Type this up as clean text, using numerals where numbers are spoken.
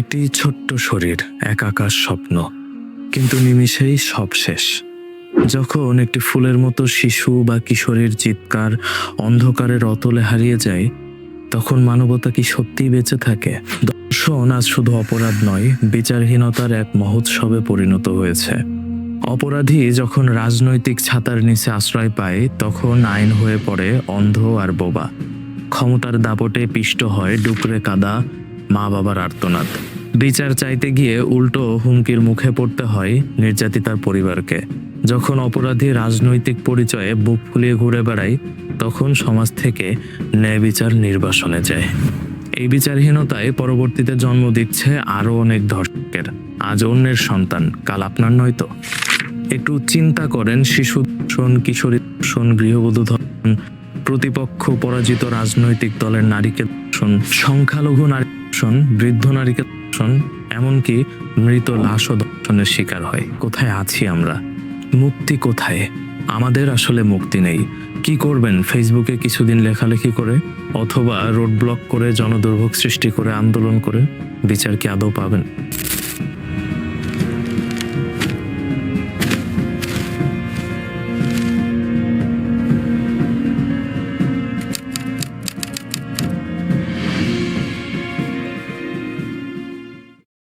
একটি ছোট্ট শরীর, এক আকাশ স্বপ্ন, কিন্তু নিমিষেই সব শেষ। যখন একটি ফুলের মতো শিশু বা কিশোরীর চিৎকার অন্ধকারের অতলে হারিয়ে যায়, তখন মানবতা কি সত্যিই বেঁচে থাকে? দর্শন আজ শুধু অপরাধ নয়, বিচারহীনতার এক মহোৎসবে পরিণত হয়েছে। অপরাধী যখন রাজনৈতিক ছাতার নিচে আশ্রয় পায়, তখন আইন হয়ে পড়ে অন্ধ আর বোবা। ক্ষমতার দাপটে পিষ্ট হয় ডুকরে কাদা মা বাবার আর্তনাদ। বিচার চাইতে গিয়ে উল্টো হুমকির মুখে পড়তে হয় নির্যাতিতার পরিবারকে। যখন অপরাধী রাজনৈতিক পরিচয়ে বুক ফুলিয়ে ঘুরে বেড়ায়, তখন সমাজ থেকে ন্যায় বিচার নির্বাসনে যায়। এই বিচারহীনতায় পরবর্তীতে জন্ম দিচ্ছে আরো অনেক ধর্ষকের। আজ অন্যের সন্তান, কাল আপনার নয় তো? একটু চিন্তা করেন, শিশু ধর্ষণ, কিশোরী ধর্ষণ, গৃহবধূ ধর্ষণ, প্রতিপক্ষ পরাজিত রাজনৈতিক দলের নারীকে ধর্ষণ, সংখ্যালঘু নারী ধর্ষণ, বৃদ্ধ নারীকে ধর্ষণ, এমনকি মৃত লাশও ধর্ষণের শিকার হয়। কোথায় আছি আমরা? মুক্তি কোথায়? আমাদের আসলে মুক্তি নেই। কি করবেন? ফেসবুকে কিছুদিন লেখালেখি করে, অথবা রোড ব্লক করে, জনদুর্ভোগ সৃষ্টি করে, আন্দোলন করে? বিচার কি আদৌ পাবেন?